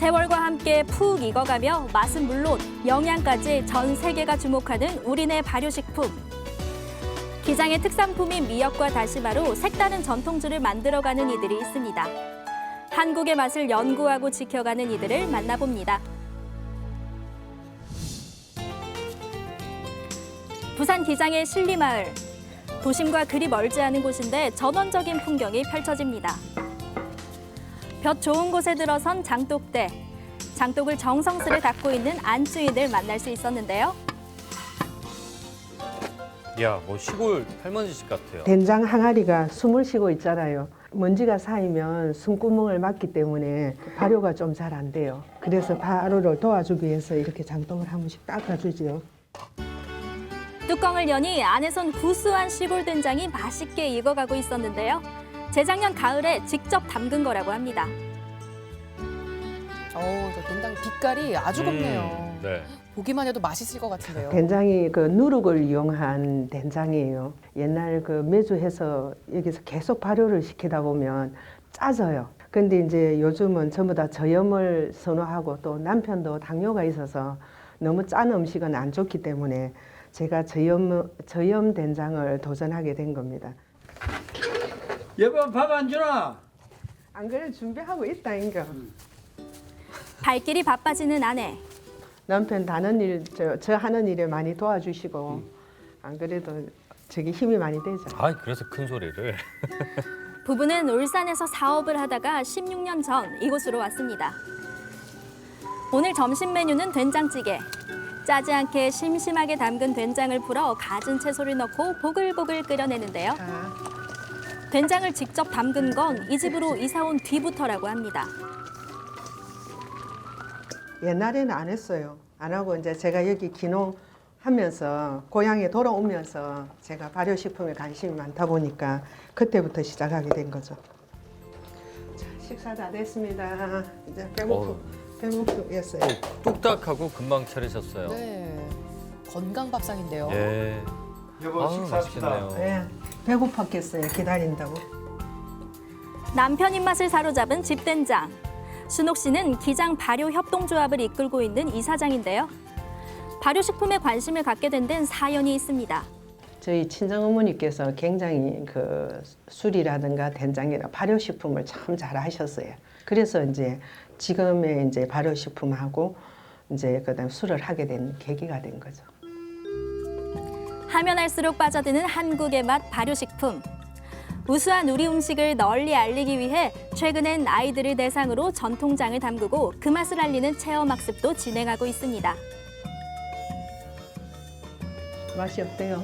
세월과 함께 푹 익어가며 맛은 물론 영양까지 전 세계가 주목하는 우리네 발효식품. 기장의 특산품인 미역과 다시마로 색다른 전통주를 만들어가는 이들이 있습니다. 한국의 맛을 연구하고 지켜가는 이들을 만나봅니다. 부산 기장의 신리마을. 도심과 그리 멀지 않은 곳인데 전원적인 풍경이 펼쳐집니다. 볕 좋은 곳에 들어선 장독대. 장독을 정성스레 닦고 있는 안주인을 만날 수 있었는데요. 이야, 뭐 시골 할머니집 같아요. 된장 항아리가 숨을 쉬고 있잖아요. 먼지가 쌓이면 숨구멍을 막기 때문에 발효가 좀 잘 안 돼요. 그래서 발효를 도와주기 위해서 이렇게 장독을 한 번씩 닦아주지요. 뚜껑을 여니 안에선 구수한 시골 된장이 맛있게 익어가고 있었는데요. 재작년 가을에 직접 담근 거라고 합니다. 저 된장 빛깔이 아주 곱네요. 네. 보기만 해도 맛있을 것 같은데요. 된장이 그 누룩을 이용한 된장이에요. 옛날 그 메주해서 여기서 계속 발효를 시키다 보면 짜져요. 근데 이제 요즘은 전부 다 저염을 선호하고 또 남편도 당뇨가 있어서 너무 짠 음식은 안 좋기 때문에 제가 저염 된장을 도전하게 된 겁니다. 여보 밥 안 주나? 안 그래 준비하고 있다인가. 발길이 바빠지는 아내. 남편 다른 일, 저 하는 일에 많이 도와주시고 안 그래도 저기 힘이 많이 되죠. 아, 그래서 큰 소리를. 부부는 울산에서 사업을 하다가 16년 전 이곳으로 왔습니다. 오늘 점심 메뉴는 된장찌개. 짜지 않게 심심하게 담근 된장을 풀어 갖은 채소를 넣고 보글보글 끓여내는데요. 된장을 직접 담근 건 이 집으로 이사 온 뒤부터라고 합니다. 옛날에는 안 했어요. 안 하고 이제 제가 여기 귀농하면서 고향에 돌아오면서 제가 발효식품에 관심이 많다 보니까 그때부터 시작하게 된 거죠. 자, 식사 다 됐습니다. 이제 배고프겠어요. 뚝딱하고 금방 차리셨어요. 네. 건강 밥상인데요. 예. 여보 아우, 식사합시다. 맛있겠네요. 네, 배고팠겠어요. 기다린다고. 남편 입맛을 사로잡은 집된장. 순옥 씨는 기장 발효 협동조합을 이끌고 있는 이사장인데요. 발효식품에 관심을 갖게 된 데는 사연이 있습니다. 저희 친정 어머니께서 굉장히 그 술이라든가 된장이나 발효식품을 참 잘하셨어요. 그래서 이제 지금의 이제 발효식품하고 이제 그다음 술을 하게 된 계기가 된 거죠. 하면 할수록 빠져드는 한국의 맛 발효식품. 우수한 우리 음식을 널리 알리기 위해 최근엔 아이들을 대상으로 전통장을 담그고 그 맛을 알리는 체험학습도 진행하고 있습니다. 맛이 어때요?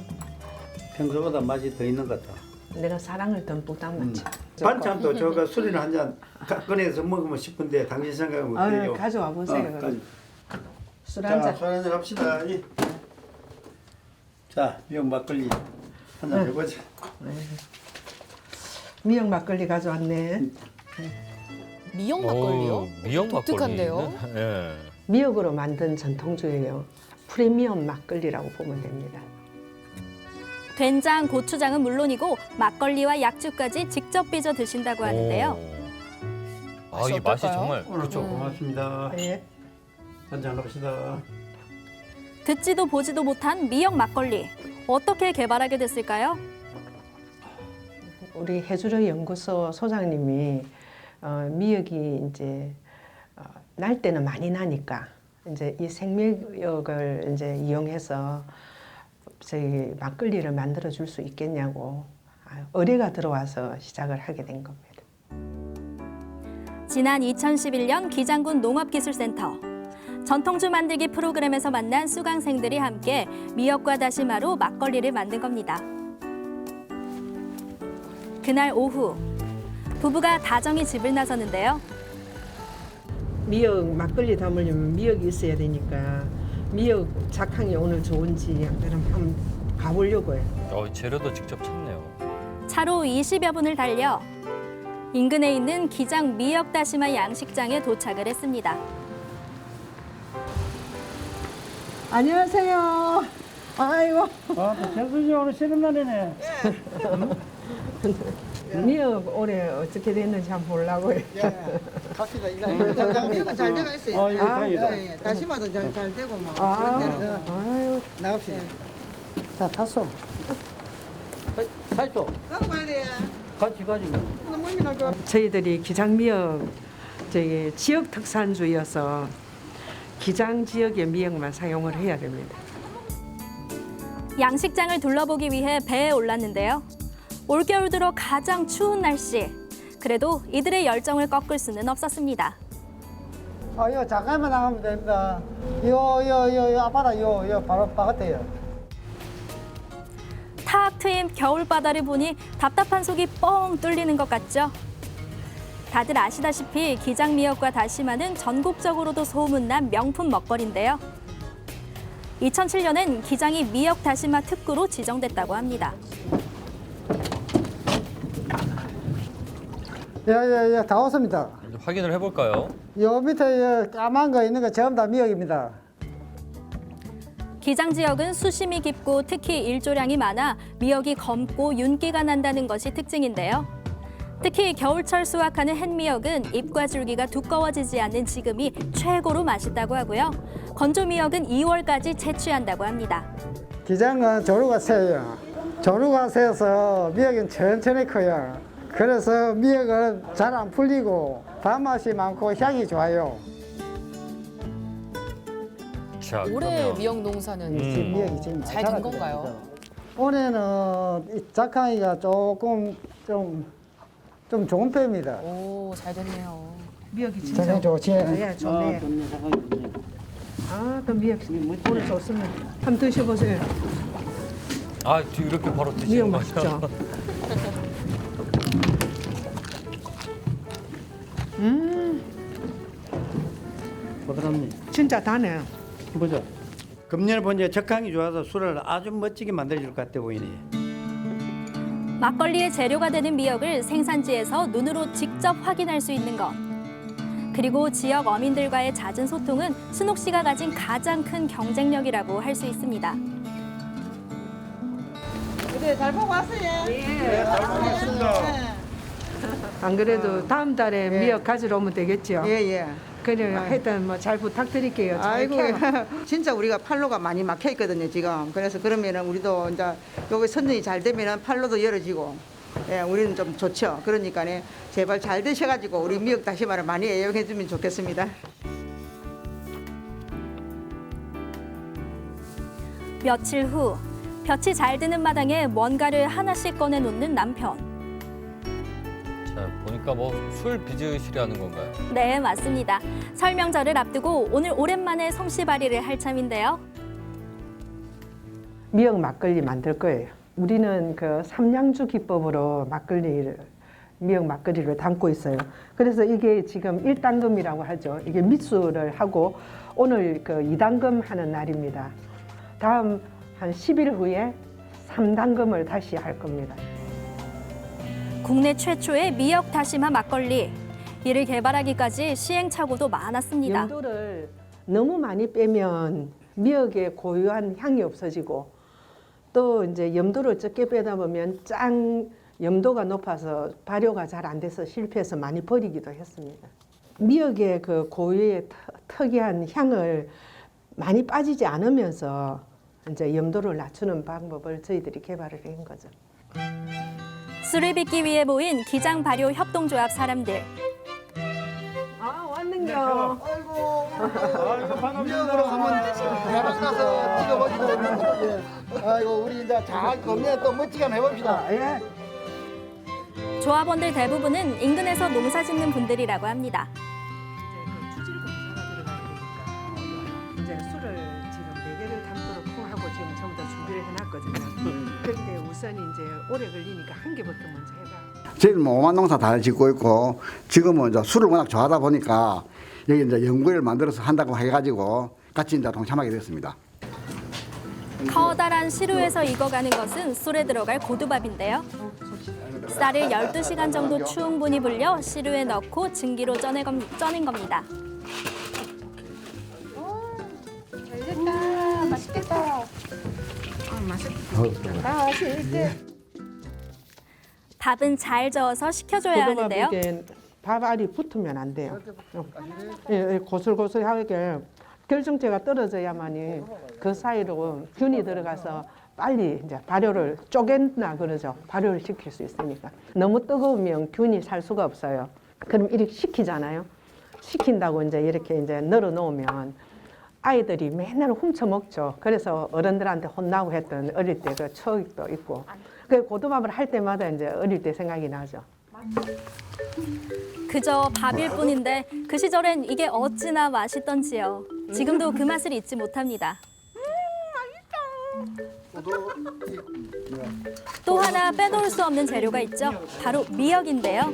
평소보다 맛이 더 있는 것 같아. 내가 사랑을 듬뿍 담았지. 반찬도 저거 술이나 한 잔 꺼내서 먹으면 싶은데 당신 생각은 어때요? 가져와 보세요. 가져. 술 한 잔. 술 한잔 합시다. 자, 미역 막걸리 한 잔 해보자. 미역 막걸리 가져왔네. 미역 막걸리요? 미역 독특한데요? 막걸리는? 예. 미역으로 만든 전통주예요. 프리미엄 막걸리라고 보면 됩니다. 된장, 고추장은 물론이고 막걸리와 약주까지 직접 빚어 드신다고 하는데요. 오. 아, 이 맛이 어떨까요? 정말. 오늘 좀 고맙습니다. 예. 한잔 합시다. 듣지도 보지도 못한 미역 막걸리. 어떻게 개발하게 됐을까요? 우리 해주려 연구소 소장님이 미역이 이제 날 때는 많이 나니까 이제 이 생미역을 이제 이용해서 저희 막걸리를 만들어 줄 수 있겠냐고 의뢰가 들어와서 시작을 하게 된 겁니다. 지난 2011년 기장군 농업기술센터. 전통주 만들기 프로그램에서 만난 수강생들이 함께 미역과 다시마로 막걸리를 만든 겁니다. 그날 오후, 부부가 다정히 집을 나서는데요. 미역 막걸리 담으려면 미역이 있어야 되니까 미역 작황이 오늘 좋은지 그럼 한번 가보려고 해요. 재료도 직접 찾네요. 차로 20여 분을 달려 인근에 있는 기장 미역 다시마 양식장에 도착을 했습니다. 안녕하세요. 아이고. 아, 정수지 오늘 쉬는 날이네. 미역 올해 어떻게 됐는지 한번 보려고요. 갑시다. 미역은 잘 되고 있어요. 예, 다행이다. 예, 다시마도 잘 되고 뭐. 아, 그런 데는 아유, 나갑시다. 자, 탔어. 살죠. 나도 가야 돼. 같이 가지고. 너무 힘이 나죠. 저희들이 기장미역 저기 지역 특산주여서 기장 지역의 미역만 사용을 해야 됩니다. 양식장을 둘러보기 위해 배에 올랐는데요. 올겨울 들어 가장 추운 날씨. 그래도 이들의 열정을 꺾을 수는 없었습니다. 요 잠깐만 나가면 됩니다. 요 앞바다 요 바로 바깥에요. 탁 트인 겨울바다를 보니 답답한 속이 뻥 뚫리는 것 같죠? 다들 아시다시피 기장미역과 다시마는 전국적으로도 소문난 명품 먹거리인데요. 2007년엔 기장이 미역 다시마 특구로 지정됐다고 합니다. 예, 다 왔습니다. 이제 확인을 해볼까요? 요 밑에 까만 거 있는 거 전부 다 미역입니다. 기장 지역은 수심이 깊고 특히 일조량이 많아 미역이 검고 윤기가 난다는 것이 특징인데요. 특히 겨울철 수확하는 햇미역은 잎과 줄기가 두꺼워지지 않는 지금이 최고로 맛있다고 하고요. 건조 미역은 2월까지 채취한다고 합니다. 기장은 조루가 세요. 조루가 세서 미역은 천천히 커요. 그래서 미역은 잘 안 풀리고 단맛이 많고 향이 좋아요. 자, 올해 그러면 미역 농사는 지금 미역이 지금 잘 된 건가요? 올해는 이 작황이가 조금 좀 좋은 편입니다. 오, 잘 됐네요. 미역이 진짜 작황 좋지. 예, 좋네. 아, 또 미역 오늘 좋습니다. 한번 드셔보세요. 아, 이렇게 바로 미역 드시는 맛있죠? 거죠? 보드랍니. 진짜 다네. 보자. 금년에 보니까 적항이 좋아서 술을 아주 멋지게 만들어줄 것 같아 보이네. 막걸리의 재료가 되는 미역을 생산지에서 눈으로 직접 확인할 수 있는 것. 그리고 지역 어민들과의 잦은 소통은 순옥 씨가 가진 가장 큰 경쟁력이라고 할 수 있습니다. 그래, 잘 보고 왔어요. 네, 잘 먹겠습니다. 안 그래도 다음 달에 미역 가지러 오면 되겠죠? 예. 그래요. 하여튼 뭐 잘 부탁드릴게요. 잘 아이고, 캐요. 진짜 우리가 팔로가 많이 막혀 있거든요, 지금. 그래서 그러면은 우리도 이제 여기 선정이 잘 되면은 팔로도 열어지고, 예, 우리는 좀 좋죠. 그러니까 제발 잘 되셔가지고 우리 미역 다시마를 많이 애용해주면 좋겠습니다. 며칠 후, 볕이 잘 드는 마당에 뭔가를 하나씩 꺼내놓는 남편. 자, 보니까 뭐 술 빚으시려는 건가요? 네, 맞습니다. 설명절을 앞두고 오늘 오랜만에 솜씨발이를 할 참인데요. 미역 막걸리 만들 거예요. 우리는 그 삼량주 기법으로 미역 막걸리를 담고 있어요. 그래서 이게 지금 1단금이라고 하죠. 이게 밑술을 하고 오늘 그 2단금 하는 날입니다. 다음 한 10일 후에 3단금을 다시 할 겁니다. 국내 최초의 미역 다시마 막걸리. 이를 개발하기까지 시행착오도 많았습니다. 염도를 너무 많이 빼면 미역의 고유한 향이 없어지고 또 이제 염도를 적게 빼다 보면 염도가 높아서 발효가 잘 안 돼서 실패해서 많이 버리기도 했습니다. 미역의 그 고유의 특이한 향을 많이 빠지지 않으면서 이제 염도를 낮추는 방법을 저희들이 개발을 한 거죠. 술을 빚기 위해 모인 기장 발효 협동조합 사람들. 아 왔는겨. 아이고, 미역으로 한번 가서 찍어보시고, 예. 아이고, 우리 이제 잘 금년에 또 멋지게 한번 해봅시다. 예. 조합원들 대부분은 인근에서 농사 짓는 분들이라고 합니다. 이제 술을 지금 4개를 담도록 통하고 지금 전부 다 준비를 해놨거든요. 그런데 우선 이제 오래 걸리니까 한 개부터 먼저 해봐. 저희는 뭐 오만 농사 다 짓고 있고 지금은 이제 술을 워낙 좋아하다 보니까 여기 이제 연구회를 만들어서 한다고 해가지고 같이 이제 동참하게 됐습니다. 커다란 시루에서 익어가는 것은 술에 들어갈 고두밥인데요. 쌀을 12시간 정도 충분히 불려 시루에 넣고 증기로 쪄낸 겁니다. 밥은 잘 저어서 식혀줘야 하는데요. 이게 밥알이 붙으면 안 돼요. 예, 고슬고슬하게 결정체가 떨어져야만이 그 사이로 균이 들어가서 빨리 이제 발효를 쪼갠다 그러죠. 발효를 시킬 수 있으니까. 너무 뜨거우면 균이 살 수가 없어요. 그럼 이렇게 식히잖아요. 식힌다고 이제 이렇게 이제 널어 놓으면 아이들이 맨날 훔쳐 먹죠. 그래서 어른들한테 혼나고 했던 어릴 때 그 추억도 있고. 그 고두밥을 할 때마다 이제 어릴 때 생각이 나죠. 그저 밥일 뿐인데 그 시절엔 이게 어찌나 맛있던지요. 지금도 그 맛을 잊지 못합니다. 또 하나 빼놓을 수 없는 재료가 있죠. 바로 미역인데요.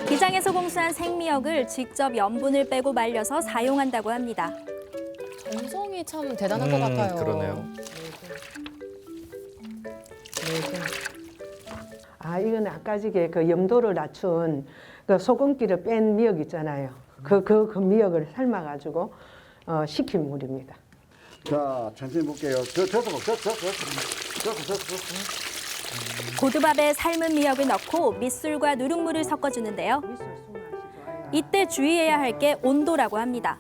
기장에서 공수한 생미역을 직접 염분을 빼고 말려서 사용한다고 합니다. 정성이 참 대단한 것 같아요. 그러네요. 아, 이거는 아까 지게 그 염도를 낮춘 그 소금기를 뺀 미역 있잖아요. 그 미역을 삶아가지고 식힌 물입니다. 자, 천천히 볼게요. 저. 고두밥에 삶은 미역을 넣고 밑술과 누룩물을 섞어주는데요. 이때 주의해야 할 게 온도라고 합니다.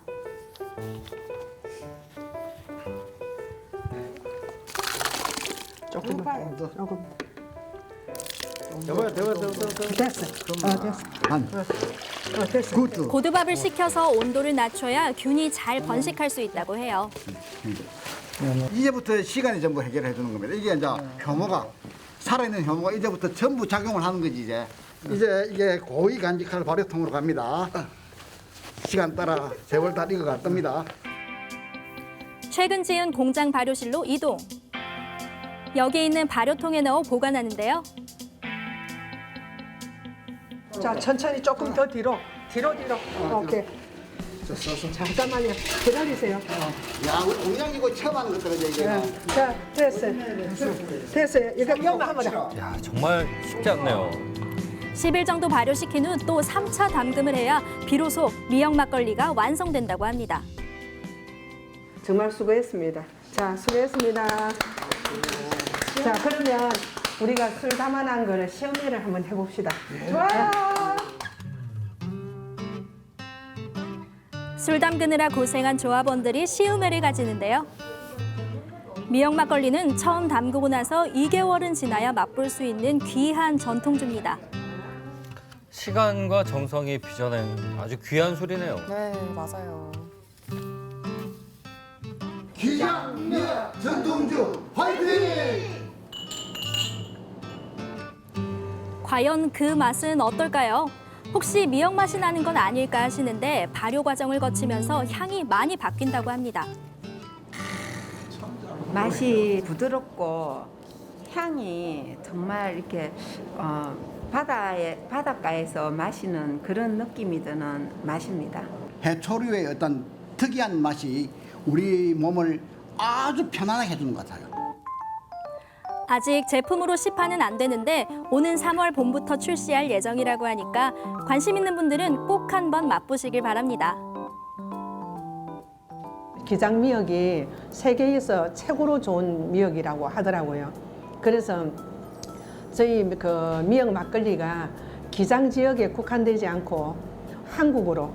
조금만 더. 조금. 더. 됐어. 됐어. 됐어. 굿. 고두밥을 식혀서 온도를 낮춰야 균이 잘 번식할 수 있다고 해요. 이제부터 시간이 전부 해결해 주는 겁니다. 이게 이제 효모가 살아있는 효모가 이제부터 전부 작용을 하는 거지 이제. 이제 이게 고위 간직할 발효통으로 갑니다. 시간 따라 세월 다 익어가 뜹니다. 최근 지은 공장 발효실로 이동. 여기 있는 발효통에 넣어 보관하는데요. 자, 천천히 조금 더 뒤로. 뒤로. 오케이. 잠깐만요. 기다리세요. 야, 우리 공장이고 처음 하는 것들 이제 이게. 자, 됐어요. 됐어요. 이거 이것만 하면 돼. 야, 정말 쉽지 않네요. 10일 정도 발효시킨 후 또 3차 담금을 해야 비로소 미역 막걸리가 완성된다고 합니다. 정말 수고했습니다. 자, 수고했습니다. 자, 그러면 우리가 술 담아놓은 거를 시험회를 한번 해봅시다. 좋아요. 술 담그느라 고생한 조합원들이 시음회를 가지는데요. 미역 막걸리는 처음 담그고 나서 2개월은 지나야 맛볼 수 있는 귀한 전통주입니다. 시간과 정성이 빚어낸 아주 귀한 술이네요. 네, 맞아요. 기장미역 전통주 화이팅! 과연 그 맛은 어떨까요? 혹시 미역 맛이 나는 건 아닐까 하시는데 발효 과정을 거치면서 향이 많이 바뀐다고 합니다. 맛이 부드럽고 향이 정말 이렇게 바닷가에서 마시는 그런 느낌이 드는 맛입니다. 해초류의 어떤 특이한 맛이 우리 몸을 아주 편안하게 해주는 것 같아요. 아직 제품으로 시판은 안 되는데 오는 3월 봄부터 출시할 예정이라고 하니까 관심 있는 분들은 꼭 한번 맛보시길 바랍니다. 기장미역이 세계에서 최고로 좋은 미역이라고 하더라고요. 그래서 저희 그 미역 막걸리가 기장 지역에 국한되지 않고 한국으로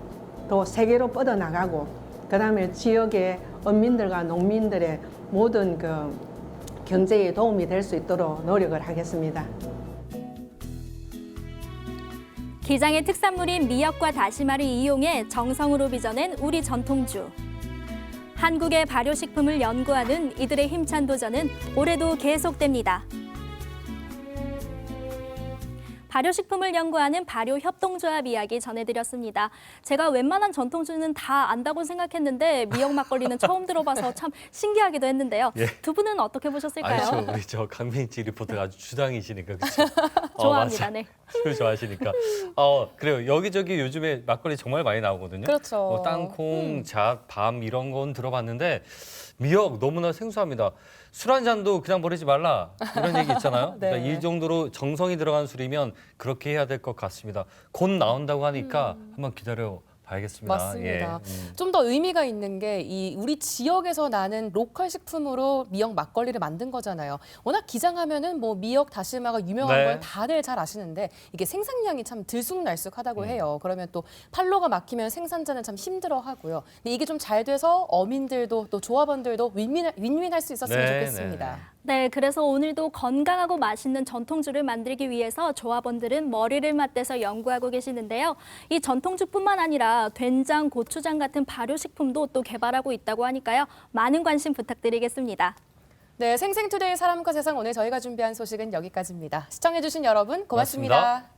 또 세계로 뻗어나가고 그다음에 지역의 어민들과 농민들의 모든 그 경제에 도움이 될 수 있도록 노력을 하겠습니다. 기장의 특산물인 미역과 다시마를 이용해 정성으로 빚어낸 우리 전통주. 한국의 발효식품을 연구하는 이들의 힘찬 도전은 올해도 계속됩니다. 발효식품을 연구하는 발효협동조합 이야기 전해드렸습니다. 제가 웬만한 전통주는 다 안다고 생각했는데 미역 막걸리는 처음 들어봐서 참 신기하기도 했는데요. 예. 두 분은 어떻게 보셨을까요? 아니죠, 우리 저 강민지 리포터가 아주 주당이시니까 그렇죠. 좋아합니다. 맞아. 네. 술 좋아하시니까. 그래요. 여기저기 요즘에 막걸리 정말 많이 나오거든요. 그렇죠. 뭐 땅콩, 잣, 밤 이런 건 들어봤는데 미역 너무나 생소합니다. 술 한 잔도 그냥 버리지 말라 이런 얘기 있잖아요. 네. 그러니까 이 정도로 정성이 들어간 술이면 그렇게 해야 될 것 같습니다. 곧 나온다고 하니까 한번 기다려 봐야겠습니다. 맞습니다. 예. 좀 더 의미가 있는 게 우리 지역에서 나는 로컬 식품으로 미역 막걸리를 만든 거잖아요. 워낙 기장하면은 뭐 미역 다시마가 유명한 네. 걸 다들 잘 아시는데 이게 생산량이 참 들쑥날쑥하다고 해요. 그러면 또 판로가 막히면 생산자는 참 힘들어하고요. 근데 이게 좀 잘 돼서 어민들도 또 조합원들도 윈윈할 수 있었으면 네, 좋겠습니다. 네, 그래서 오늘도 건강하고 맛있는 전통주를 만들기 위해서 조합원들은 머리를 맞대서 연구하고 계시는데요. 이 전통주뿐만 아니라 된장, 고추장 같은 발효식품도 또 개발하고 있다고 하니까요. 많은 관심 부탁드리겠습니다. 네, 생생투데이 사람과 세상 오늘 저희가 준비한 소식은 여기까지입니다. 시청해주신 여러분 고맙습니다. 고맙습니다.